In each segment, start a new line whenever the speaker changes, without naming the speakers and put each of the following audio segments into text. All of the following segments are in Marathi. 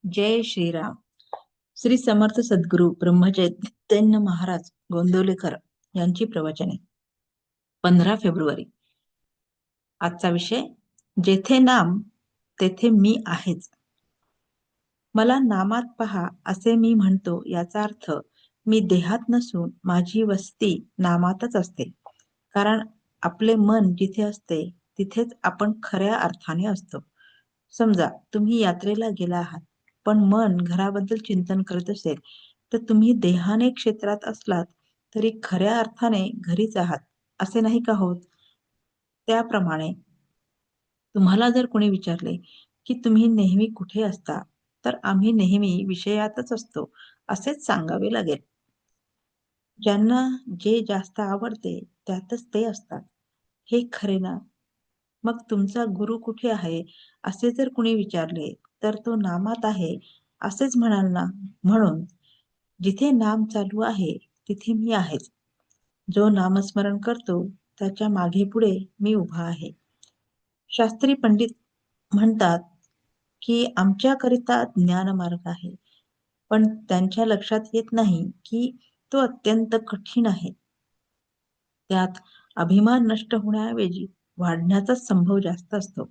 जय श्रीराम. श्री समर्थ सद्गुरू ब्रह्मचैतन्य महाराज गोंदवलेकर यांची प्रवचने. 15 फेब्रुवारी. आजचा विषय, जेथे नाम तेथे मी आहेच. मला नामात पहा असे मी म्हणतो, याचा अर्थ मी देहात नसून माझी वस्ती नामातच असते. कारण आपले मन जिथे असते तिथेच आपण खऱ्या अर्थाने असतो. समजा तुम्ही यात्रेला गेला आहात, पण मन घराबद्दल चिंतन करत असेल, तर तुम्ही देहाने क्षेत्रात असलात तरी खऱ्या अर्थाने घरीच आहात, असे नाही का होत? त्याप्रमाणे तुम्हाला जर कोणी विचारले की तुम्ही नेहमी कुठे असता, तर आम्ही नेहमी विषयातच असतो, असेच सांगावे लागेल. ज्यांना जे जास्त आवडते त्यातच ते असतात, हे खरे ना? मग तुमचा गुरु कुठे आहे असे जर कुणी विचारले, तर तो नामात आहे असेच म्हणाल ना? म्हणून जिथे नाम चालू आहे तिथे मी आहेच. जो नामस्मरण करतो त्याच्या मागे पुढे मी उभा आहे. शास्त्री पंडित म्हणतात की आमच्याकरिता ज्ञानमार्ग आहे, पण त्यांच्या लक्षात येत नाही की तो अत्यंत कठीण आहे. त्यात अभिमान नष्ट होण्याऐवजी वाढण्याचाच संभव जास्त असतो.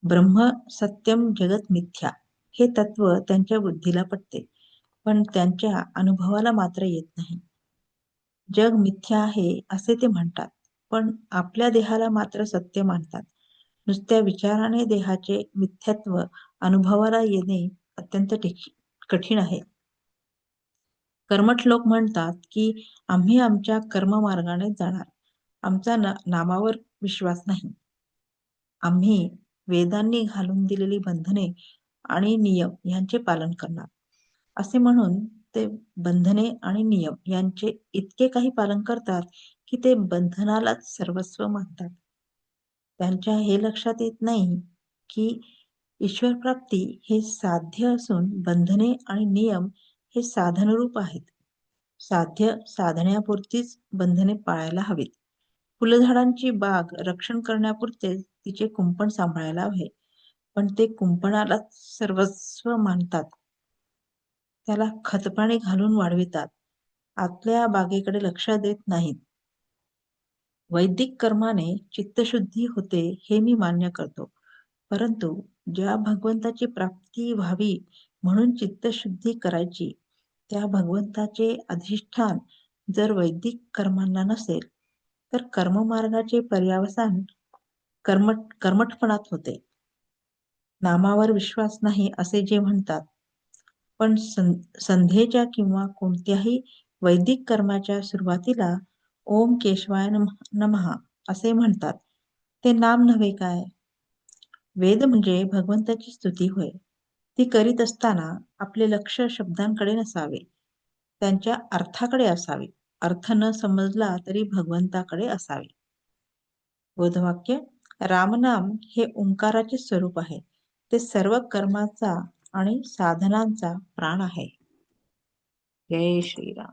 ब्रह्म सत्यम जगत मिथ्या हे तत्व त्यांच्या बुद्धीला पटते, पण त्यांच्या अनुभवाला मात्र येत नाही. जग मिथ्या आहे असे ते म्हणतात, पण आपल्या देहाला मात्र सत्य मानतात. नुसत्या विचाराने देहाचे मिथ्यात्व अनुभवाला येणे अत्यंत कठीण आहे. कर्मठ लोक म्हणतात की आम्ही आमच्या कर्ममार्गाने जाणार, आमचा नामावर विश्वास नाही. आम्ही वेदांनी घालून दिलेली बंधने आणि नियम यांचे पालन करणार, असे म्हणून ते बंधने आणि नियम यांचे इतके काही पालन करतात की ते बंधनालाच सर्वस्व मानतात. त्यांच्या हे लक्षात येत नाही की ईश्वर प्राप्ती हे साध्य असून बंधने आणि नियम हे साधनरूप आहेत. साध्य साधण्यापुरतीच बंधने पाळायला हवीत. फुलझाडांची बाग रक्षण करण्यापुरते तिचे कुंपण सांभाळायला हवे, पण ते कुंपणालाच सर्वस्व मानतात. त्याला खतपाणी घालून वाढवितात, आतल्या बागेकडे लक्ष देत नाहीत. वैदिक कर्माने चित्तशुद्धी होते हे मी मान्य करतो, परंतु ज्या भगवंताची प्राप्ती व्हावी म्हणून चित्तशुद्धी करायची, त्या भगवंताचे अधिष्ठान जर वैदिक कर्मांना नसेल, तर कर्ममार्गाचे पर्यावसान कर्मठपणात होते. नामावर विश्वास नाही असे जे म्हणतात, पण संध्येच्या किंवा कोणत्याही वैदिक कर्माच्या सुरुवातीला ओम केशवाय नमः असे म्हणतात, ते नाम नव्हे काय? वेद म्हणजे भगवंताची स्तुती होय. ती करीत असताना आपले लक्ष शब्दांकडे नसावे, त्यांच्या अर्थाकडे असावे. अर्थ न समजला तरी भगवंताकडे असावे. बोधवाक्य: रामनाम हे ओंकाराचे स्वरूप आहे. ते सर्व कर्माचा आणि साधनांचा प्राण आहे. जय श्रीराम.